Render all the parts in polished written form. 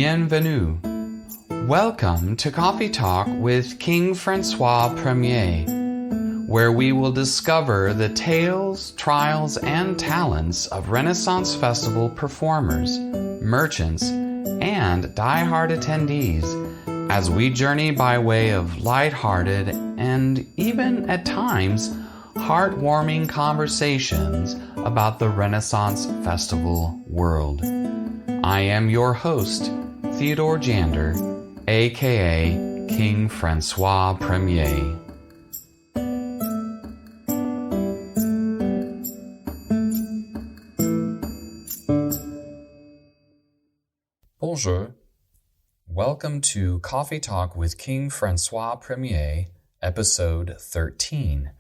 Bienvenue. Welcome to Coffee Talk with King Francois Premier, where we will discover the tales, trials, and talents of Renaissance Festival performers, merchants, and die-hard attendees as we journey by way of light-hearted and even at times heartwarming conversations about the Renaissance Festival world. I am your host, Theodore Jander, aka King Francois Premier. Bonjour. Welcome to Coffee Talk with King Francois Premier, episode 13.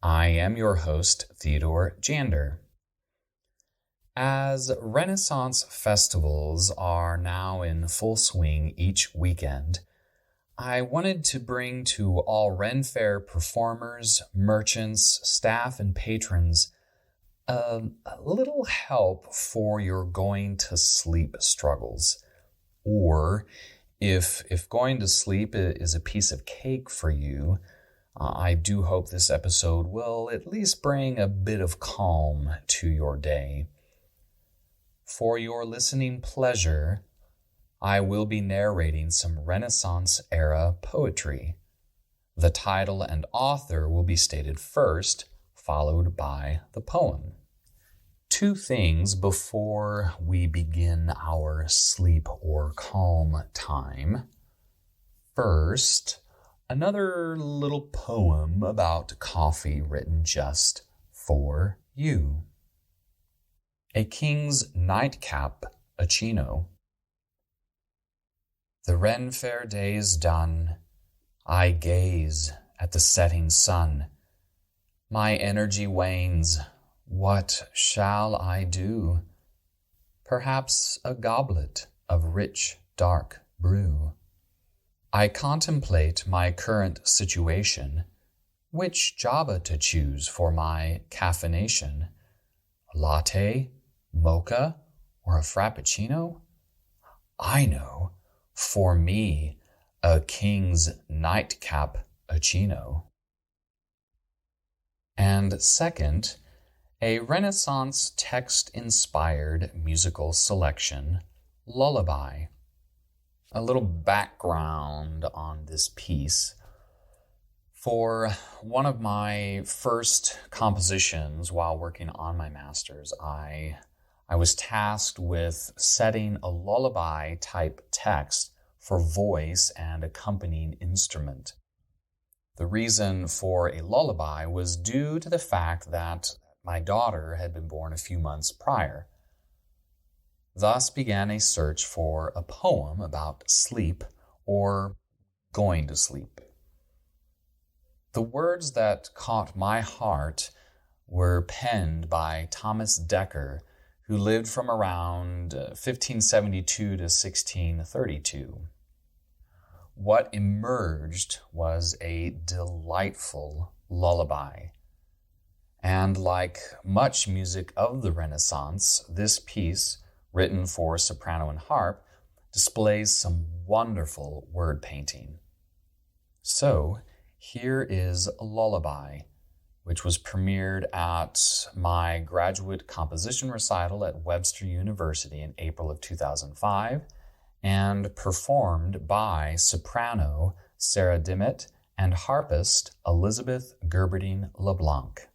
I am your host, Theodore Jander. As Renaissance festivals are now in full swing each weekend, I wanted to bring to all Ren Faire performers, merchants, staff, and patrons a little help for your going to sleep struggles. Or if going to sleep is a piece of cake for you, I do hope this episode will at least bring a bit of calm to your day. For your listening pleasure, I will be narrating some Renaissance-era poetry. The title and author will be stated first, followed by the poem. Two things before we begin our sleep or calm time. First, another little poem about coffee written just for you. A King's Nightcap-puccino. The Ren Faire day's done. I gaze at the setting sun. My energy wanes. What shall I do? Perhaps a goblet of rich, dark brew. I contemplate my current situation, which Java to choose for my caffeination. A latte, mocha, or a frappuccino? I know, for me, a King's Nightcap-puccino. And second, a Renaissance text-inspired musical selection, lullaby. A little background on this piece. For one of my first compositions while working on my master's, I was tasked with setting a lullaby-type text for voice and accompanying instrument. The reason for a lullaby was due to the fact that my daughter had been born a few months prior. Thus began a search for a poem about sleep or going to sleep. The words that caught my heart were penned by Thomas Dekker, who lived from around 1572 to 1632. What emerged was a delightful lullaby. And like much music of the Renaissance, this piece, written for soprano and harp, displays some wonderful word painting. So, here is a lullaby, which was premiered at my Graduate Composition Recital at Webster University in April of 2005, and performed by soprano Sarah Dimmitt and harpist Elizabeth Gerberding LeBlanc.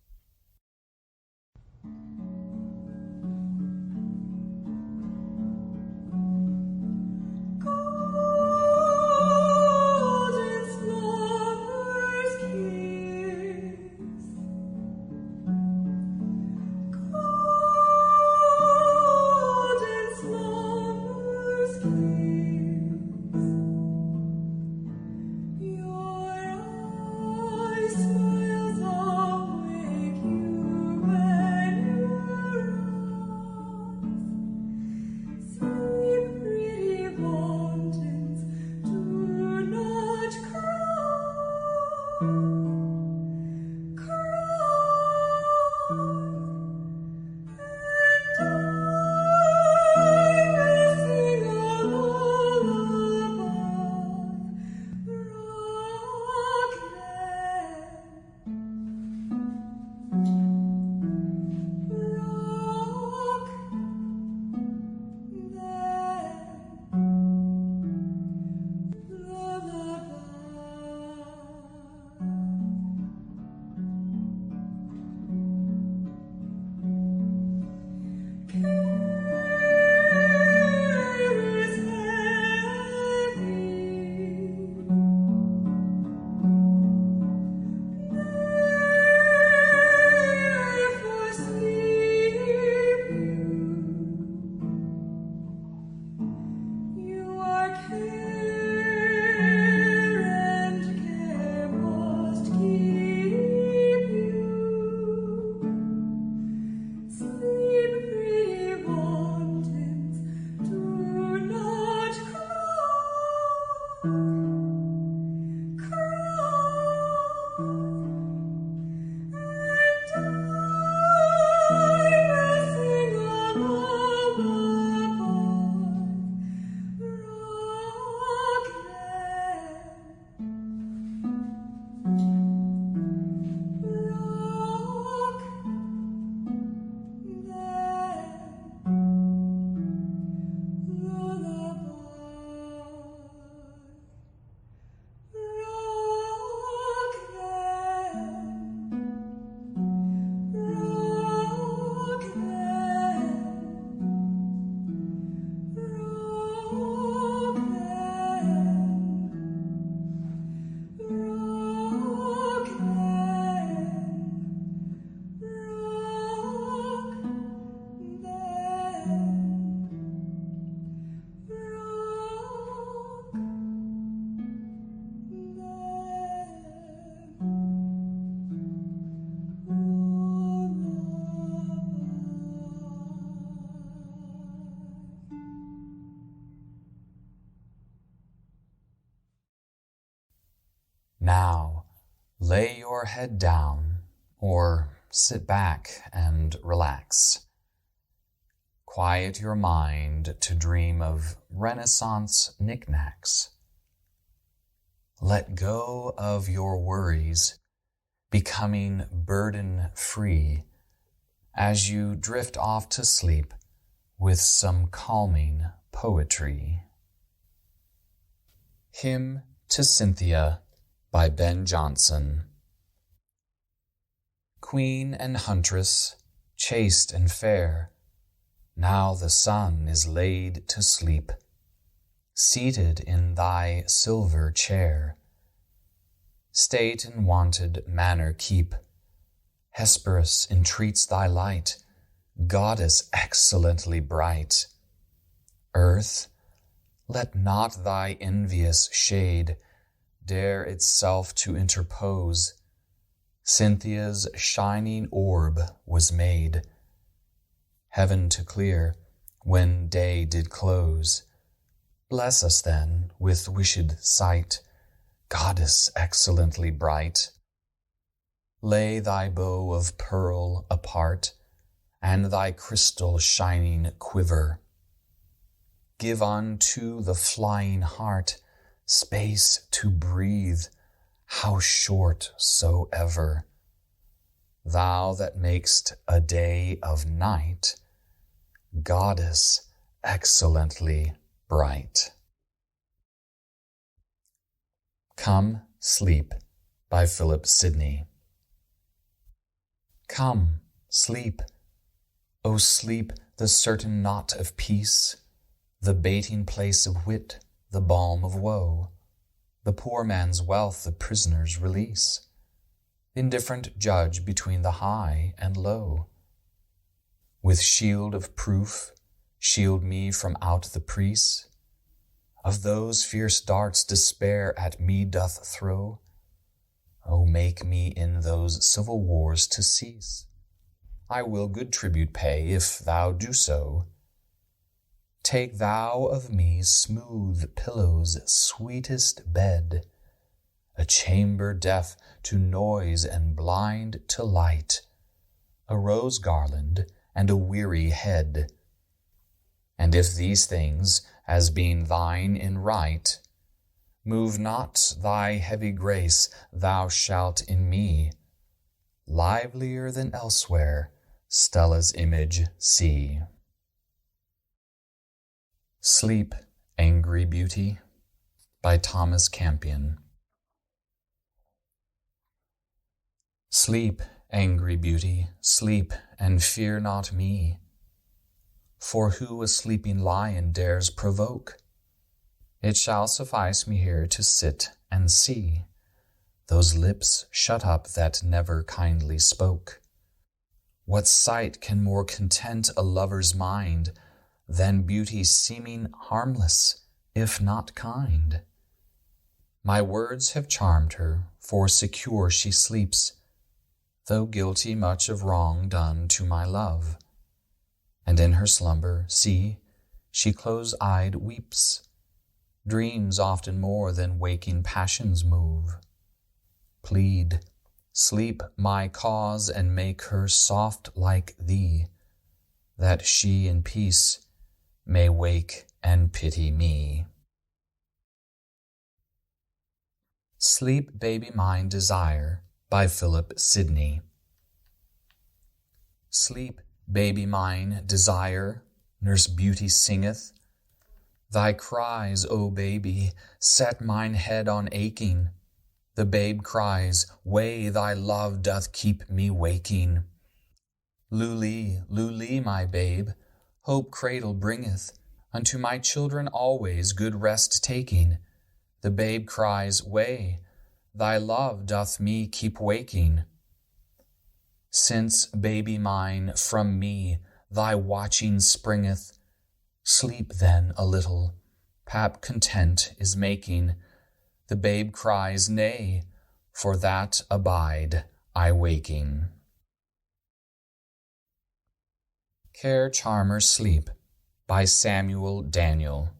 Your eyes smiles away. Now, lay your head down or sit back and relax. Quiet your mind to dream of Renaissance knickknacks. Let go of your worries, becoming burden-free as you drift off to sleep with some calming poetry. Hymn to Cynthia by Ben Jonson. Queen and huntress, chaste and fair, now the sun is laid to sleep, seated in thy silver chair. State and wonted manner keep. Hesperus entreats thy light, goddess excellently bright. Earth, let not thy envious shade dare itself to interpose. Cynthia's shining orb was made, heaven to clear, when day did close. Bless us then with wished sight, goddess excellently bright. Lay thy bow of pearl apart, and thy crystal shining quiver. Give unto the flying heart space to breathe, how short soever. Thou that makest a day of night, goddess excellently bright. Come, Sleep by Philip Sidney. Come, sleep, O sleep, the certain knot of peace, the baiting place of wit, the balm of woe, the poor man's wealth, the prisoner's release, indifferent judge between the high and low. With shield of proof, shield me from out the prease of those fierce darts despair at me doth throw. O make me in those civil wars to cease. I will good tribute pay if thou do so. Take thou of me smooth pillows, sweetest bed, a chamber deaf to noise and blind to light, a rose garland and a weary head. And if these things, as being thine in right, move not thy heavy grace, thou shalt in me, livelier than elsewhere, Stella's image see. Sleep, Angry Beauty by Thomas Campion. Sleep, angry beauty, sleep, and fear not me. For who a sleeping lion dares provoke? It shall suffice me here to sit and see those lips shut up that never kindly spoke. What sight can more content a lover's mind than beauty seeming harmless, if not kind? My words have charmed her, for secure she sleeps, though guilty much of wrong done to my love. And in her slumber, see, she close-eyed weeps, dreams often more than waking passions move. Plead, sleep my cause, and make her soft like thee, that she in peace may wake and pity me. Sleep, Baby Mine Desire by Philip Sidney. Sleep, baby mine, desire, Nurse Beauty singeth. Thy cries, O baby, set mine head on aching. The babe cries, way thy love doth keep me waking. Luli, Luli, my babe, hope cradle bringeth, unto my children always good rest taking. The babe cries, way, thy love doth me keep waking. Since, baby mine, from me thy watching springeth, sleep then a little, pap content is making. The babe cries, nay, for that abide I waking. Care Charmer Sleep by Samuel Daniel.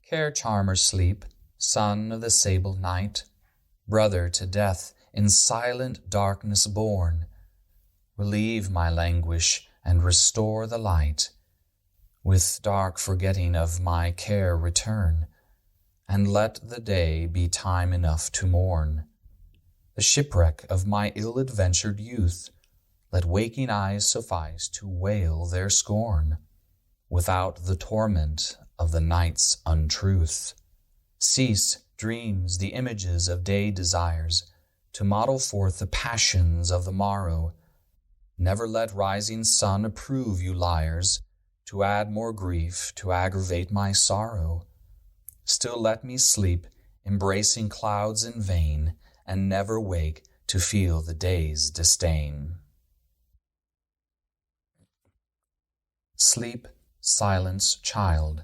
Care Charmer Sleep, son of the sable night, brother to death in silent darkness born, relieve my languish and restore the light. With dark forgetting of my care return, and let the day be time enough to mourn. The shipwreck of my ill-adventured youth, let waking eyes suffice to wail their scorn, without the torment of the night's untruth. Cease, dreams, the images of day desires, to model forth the passions of the morrow. Never let rising sun approve you liars, to add more grief, to aggravate my sorrow. Still let me sleep, embracing clouds in vain, and never wake to feel the day's disdain. Sleep, Silence, Child,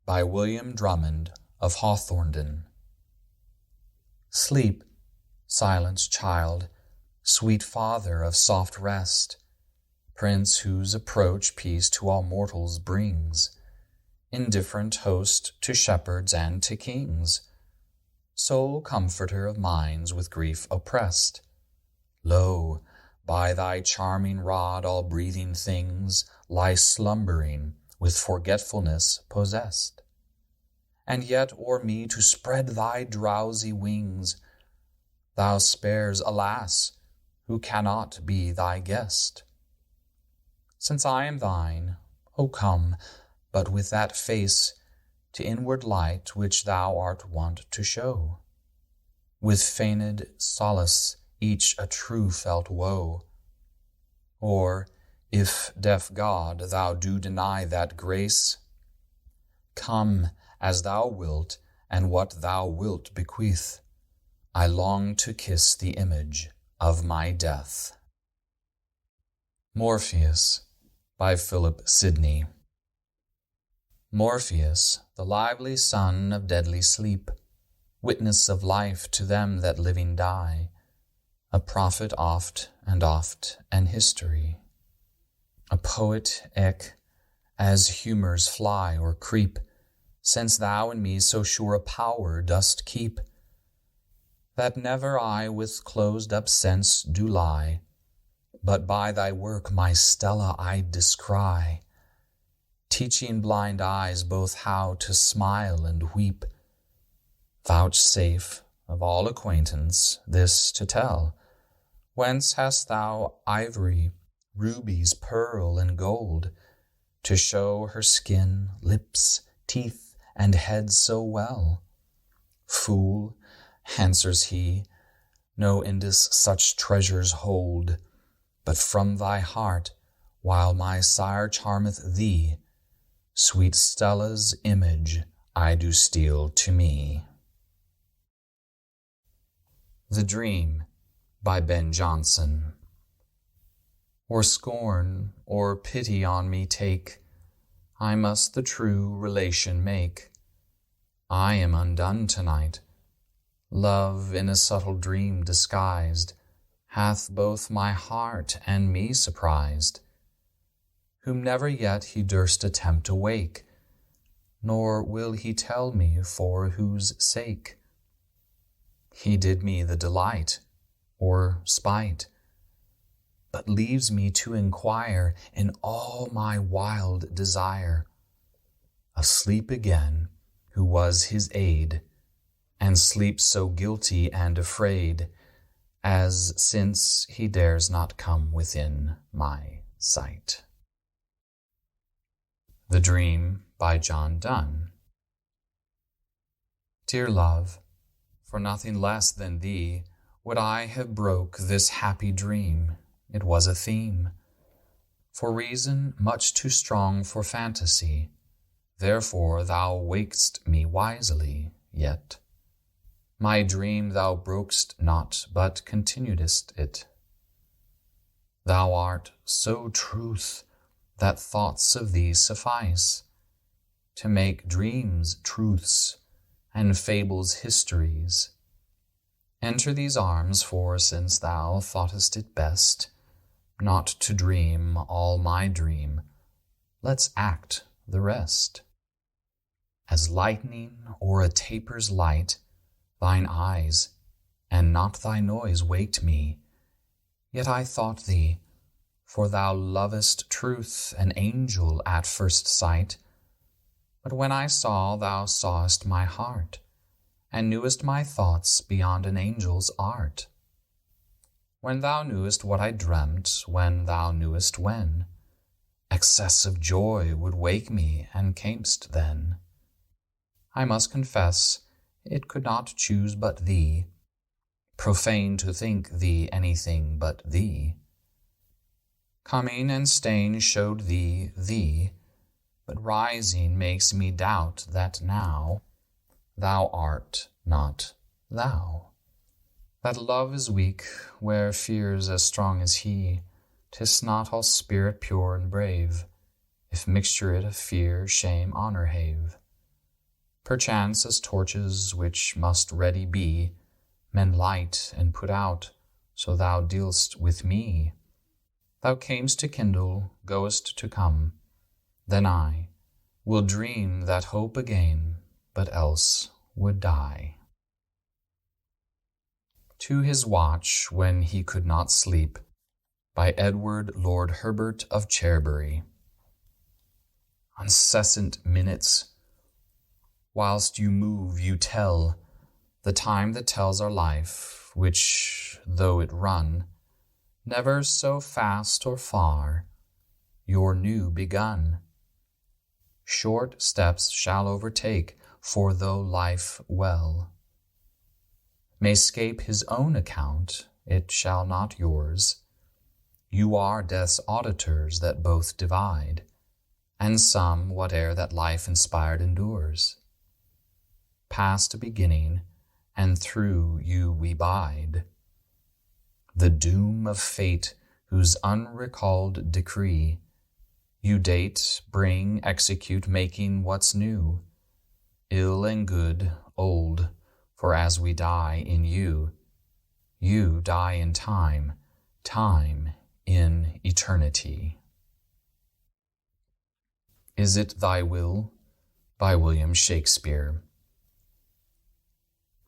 by William Drummond of Hawthornden. Sleep, silence, child, sweet father of soft rest, prince whose approach peace to all mortals brings, indifferent host to shepherds and to kings, sole comforter of minds with grief oppressed. Lo, by thy charming rod all breathing things lie slumbering, with forgetfulness possessed. And yet o'er me to spread thy drowsy wings, thou spares, alas, who cannot be thy guest. Since I am thine, O come, but with that face to inward light which thou art wont to show, with feigned solace each a true felt woe. Or, if, deaf God, thou do deny that grace, come as thou wilt, and what thou wilt bequeath. I long to kiss the image of my death. Morpheus, by Philip Sidney. Morpheus, the lively son of deadly sleep, witness of life to them that living die, a prophet oft, and history. A poet eke, as humours fly or creep, since thou in me so sure a power dost keep, that never I with closed-up sense do lie, but by thy work my Stella I descry, teaching blind eyes both how to smile and weep. Vouchsafe, of all acquaintance, this to tell, whence hast thou ivory, rubies, pearl, and gold, to show her skin, lips, teeth, and head so well? Fool, answers he, no Indus such treasures hold, but from thy heart, while my sire charmeth thee, sweet Stella's image I do steal to me. The Dream, by Ben Jonson. Or scorn or pity on me take, I must the true relation make. I am undone tonight. Love in a subtle dream disguised hath both my heart and me surprised, whom never yet he durst attempt awake, nor will he tell me for whose sake. He did me the delight or spite, but leaves me to inquire in all my wild desire of sleep again, who was his aid, and sleep so guilty and afraid, as since he dares not come within my sight. The Dream, by John Donne. Dear love, for nothing less than thee would I have broke this happy dream. It was a theme, for reason much too strong for fantasy, therefore thou wak'st me wisely, yet my dream thou brokest not, but continuedst it. Thou art so truth, that thoughts of thee suffice to make dreams truths, and fables histories. Enter these arms, for since thou thoughtest it best not to dream all my dream, let's act the rest. As lightning or a taper's light, thine eyes, and not thy noise waked me. Yet I thought thee, for thou lovest truth, an angel at first sight. But when I saw, thou sawest my heart, and knewest my thoughts beyond an angel's art. When thou knewest what I dreamt, when thou knewest when, excess of joy would wake me, and camest then. I must confess, it could not choose but thee, profane to think thee anything but thee. Coming and staying showed thee, but rising makes me doubt that now thou art not thou. That love is weak, where fear's as strong as he. 'Tis not all spirit pure and brave, if mixture it of fear, shame, honor have. Perchance as torches which must ready be, men light and put out, so thou dealst with me. Thou camest to kindle, goest to come, then I will dream that hope again, but else would die. To his watch when he could not sleep, by Edward Lord Herbert of Cherbury. Incessant minutes, whilst you move you tell, the time that tells our life, which, though it run, never so fast or far, your new begun. Short steps shall overtake, for though life well may scape his own account, it shall not yours. You are death's auditors that both divide, and sum whate'er that life inspired endures. Past beginning, and through you we bide. The doom of fate, whose unrecalled decree you date, bring, execute, making what's new, ill and good, old, for as we die in you, you die in time, time in eternity. Is It Thy Will? By William Shakespeare.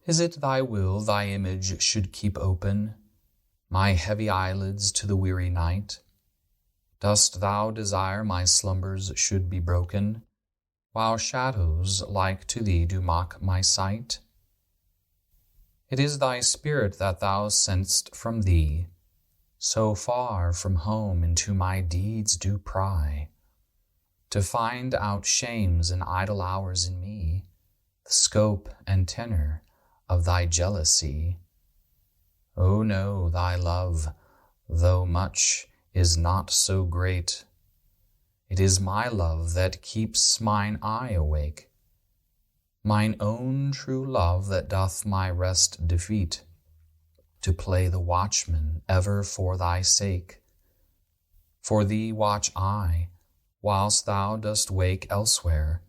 Is it thy will thy image should keep open my heavy eyelids to the weary night? Dost thou desire my slumbers should be broken, while shadows like to thee do mock my sight? It is thy spirit that thou sent'st from thee, so far from home into my deeds do pry, to find out shames and idle hours in me, the scope and tenor of thy jealousy. O no, thy love, though much, is not so great. It is my love that keeps mine eye awake, mine own true love that doth my rest defeat, to play the watchman ever for thy sake. For thee watch I, whilst thou dost wake elsewhere,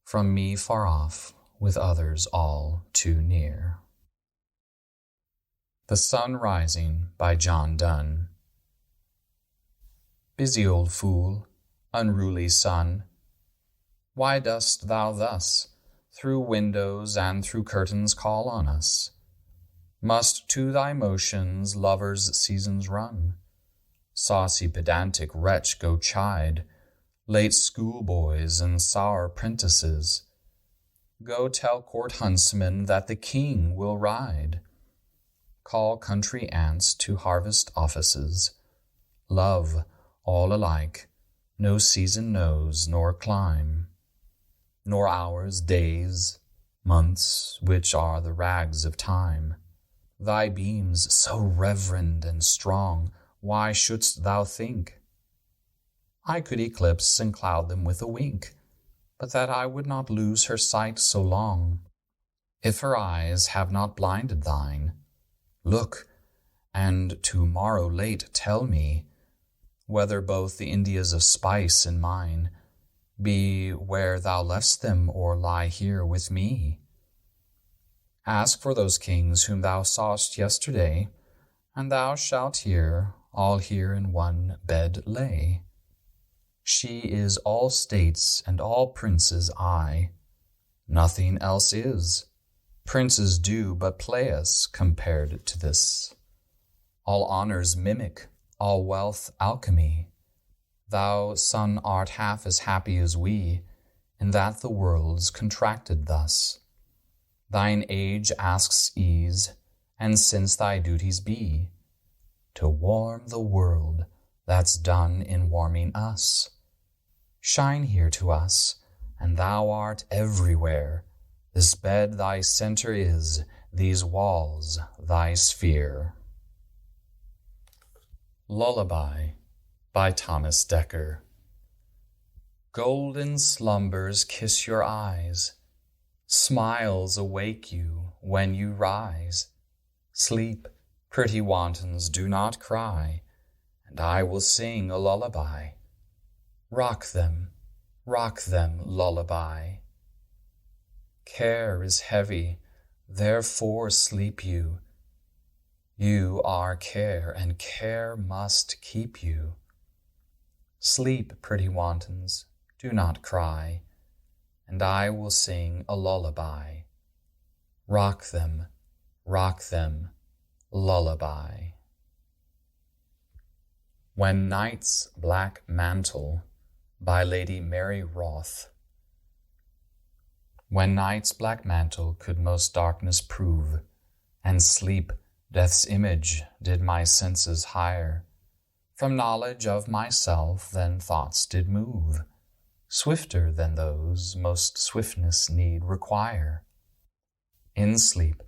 from me far off, with others all too near. The Sun Rising by John Donne. Busy old fool, unruly sun, why dost thou thus through windows and through curtains call on us? Must to thy motions lovers' seasons run? Saucy pedantic wretch, go chide late schoolboys and sour prentices. Go tell court huntsmen that the king will ride. Call country ants to harvest offices. Love, all alike, no season knows nor clime, nor hours, days, months, which are the rags of time. Thy beams so reverend and strong, why shouldst thou think I could eclipse and cloud them with a wink? But that I would not lose her sight so long, if her eyes have not blinded thine. Look, and to-morrow late tell me, whether both the Indias of spice and mine be where thou left'st them, or lie here with me. Ask for those kings whom thou saw'st yesterday, and thou shalt hear, all here in one bed lay. She is all states and all princes I, nothing else is. Princes do but play us compared to this. All honors mimic, all wealth alchemy. Thou, son, art half as happy as we, in that the world's contracted thus. Thine age asks ease, and since thy duties be to warm the world that's done in warming us, shine here to us, and thou art everywhere. This bed thy center is, these walls thy sphere. Lullaby by Thomas Dekker. Golden slumbers kiss your eyes, smiles awake you when you rise. Sleep, pretty wantons, do not cry, and I will sing a lullaby. Rock them, lullaby. Care is heavy, therefore sleep you. You are care, and care must keep you. Sleep, pretty wantons, do not cry, and I will sing a lullaby. Rock them, lullaby. When Night's Black Mantle by Lady Mary Roth. When night's black mantle could most darkness prove, and sleep death's image did my senses hire, from knowledge of myself then thoughts did move, swifter than those most swiftness need require. In sleep,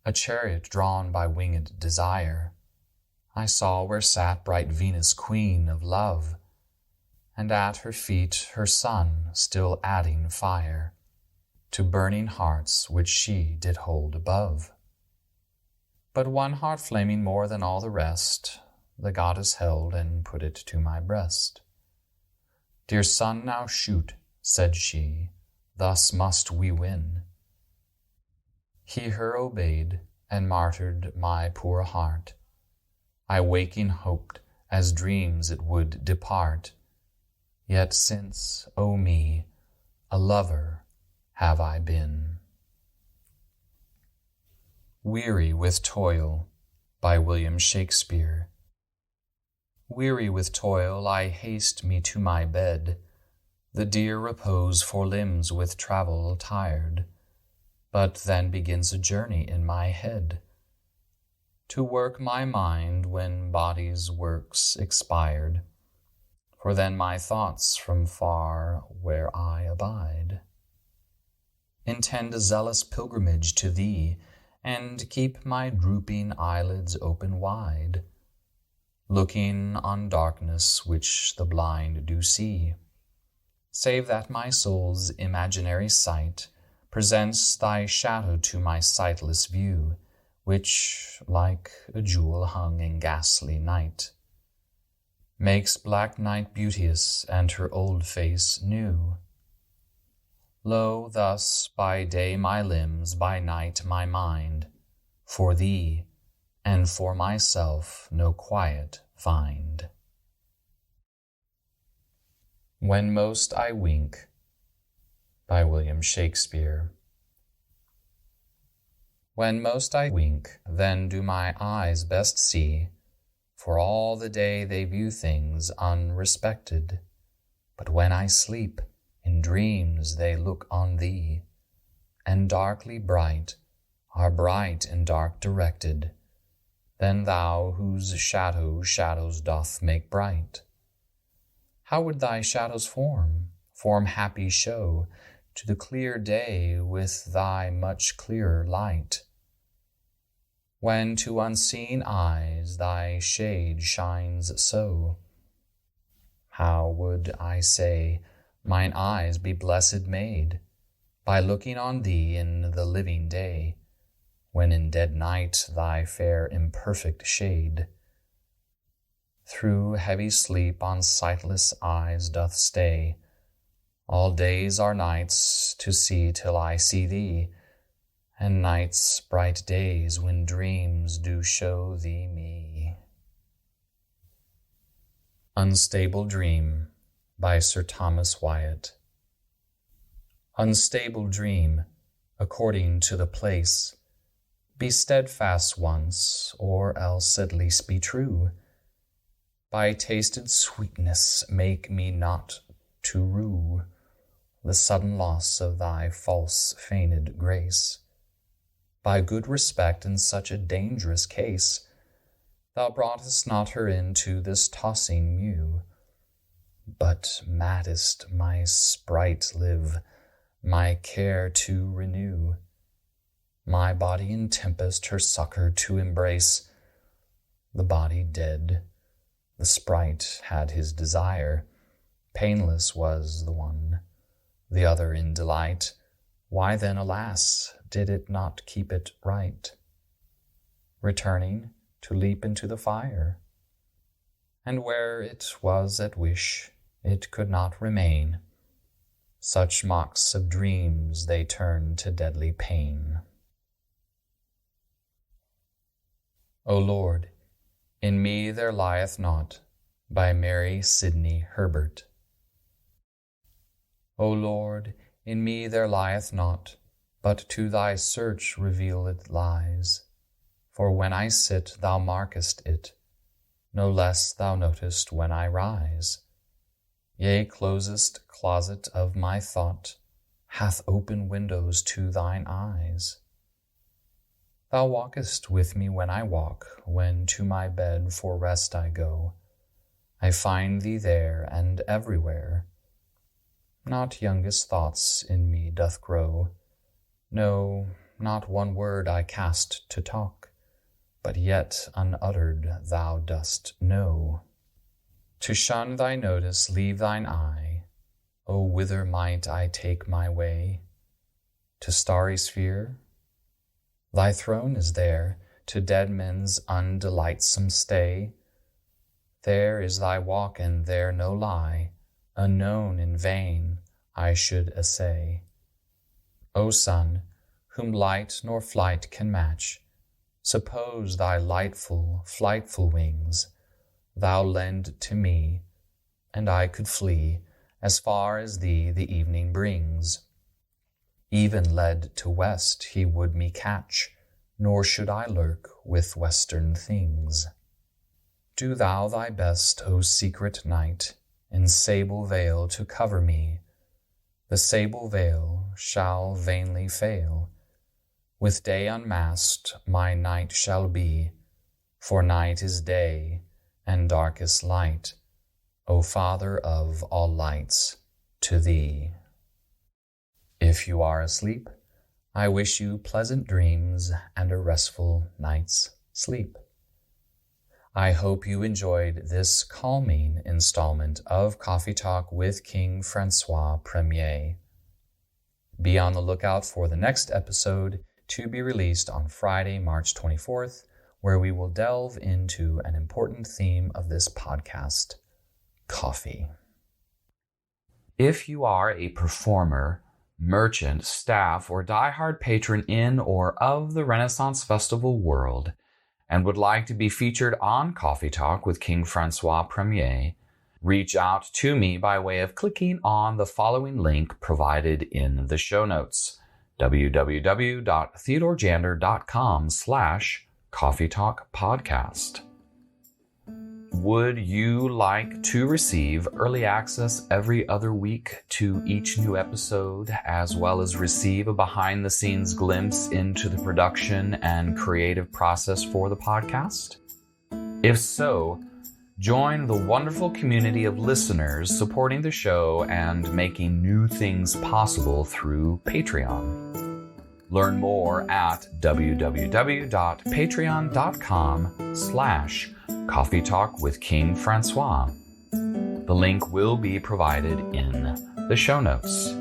a chariot drawn by winged desire, I saw where sat bright Venus, queen of love, and at her feet her son still adding fire to burning hearts which she did hold above. But one heart flaming more than all the rest, the goddess held and put it to my breast. Dear son, now shoot, said she, thus must we win. He her obeyed, and martyred my poor heart. I waking hoped, as dreams it would depart. Yet since, O me, a lover have I been. Weary with Toil by William Shakespeare. Weary with toil, I haste me to my bed, the dear repose for limbs with travel tired. But then begins a journey in my head, to work my mind when body's works expired, for then my thoughts from far where I abide intend a zealous pilgrimage to thee, and keep my drooping eyelids open wide, looking on darkness which the blind do see, save that my soul's imaginary sight presents thy shadow to my sightless view, which, like a jewel hung in ghastly night, makes black night beauteous and her old face new. Lo, thus by day my limbs, by night my mind, for thee and for myself no quiet find. When Most I Wink by William Shakespeare. When most I wink, then do my eyes best see, for all the day they view things unrespected. But when I sleep, in dreams they look on thee, and darkly bright are bright and dark directed, then thou whose shadow shadows doth make bright. How would thy shadows form happy show, to the clear day with thy much clearer light, when to unseen eyes thy shade shines so? How would, I say, mine eyes be blessed made, by looking on thee in the living day, when in dead night thy fair imperfect shade through heavy sleep on sightless eyes doth stay. All days are nights to see till I see thee, and nights bright days when dreams do show thee me. Unstable Dream by Sir Thomas Wyatt. Unstable dream, according to the place. Be steadfast once, or else at least be true. By tasted sweetness make me not to rue the sudden loss of thy false feigned grace. By good respect in such a dangerous case, thou broughtest not her into this tossing mew, but madest my sprite live, my care to renew, my body in tempest her succor to embrace. The body dead, the sprite had his desire, painless was the one, the other in delight. Why then, alas, did it not keep it right, returning to leap into the fire? And where it was at wish, it could not remain. Such mocks of dreams they turn to deadly pain. O Lord, in me there lieth naught, by Mary Sidney Herbert. O Lord, in me there lieth naught, but to thy search revealed lies. For when I sit, thou markest it, no less thou notest when I rise. Yea, closest closet of my thought hath open windows to thine eyes. Thou walkest with me when I walk, when to my bed for rest I go. I find thee there and everywhere. Not youngest thoughts in me doth grow. No, not one word I cast to talk, but yet unuttered thou dost know. To shun thy notice, leave thine eye. O whither might I take my way? To starry sphere? Thy throne is there, to dead men's undelightsome stay. There is thy walk, and there no lie, unknown in vain I should essay. O sun, whom light nor flight can match, suppose thy lightful, flightful wings thou lend to me, and I could flee as far as thee the evening brings. Even led to west he would me catch, nor should I lurk with western things. Do thou thy best, O secret night, in sable veil to cover me. The sable veil shall vainly fail. With day unmasked my night shall be, for night is day, and darkest light, O Father of all lights, to thee. If you are asleep, I wish you pleasant dreams and a restful night's sleep. I hope you enjoyed this calming installment of Coffee Talk with King Francois Premier. Be on the lookout for the next episode to be released on Friday, March 24th, where we will delve into an important theme of this podcast, coffee. If you are a performer, merchant, staff, or diehard patron in or of the Renaissance Festival world, and would like to be featured on Coffee Talk with King Francois Premier, reach out to me by way of clicking on the following link provided in the show notes, www.theodorejander.com/Coffee Talk Podcast. Would you like to receive early access every other week to each new episode, as well as receive a behind-the-scenes glimpse into the production and creative process for the podcast? If so, join the wonderful community of listeners supporting the show and making new things possible through Patreon. Learn more at www.patreon.com/Coffee Talk with King Francois. The link will be provided in the show notes.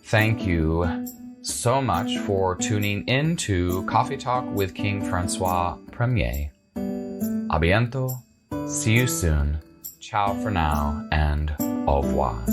Thank you so much for tuning in to Coffee Talk with King Francois Premier. A bientôt. See you soon. Ciao for now, and au revoir.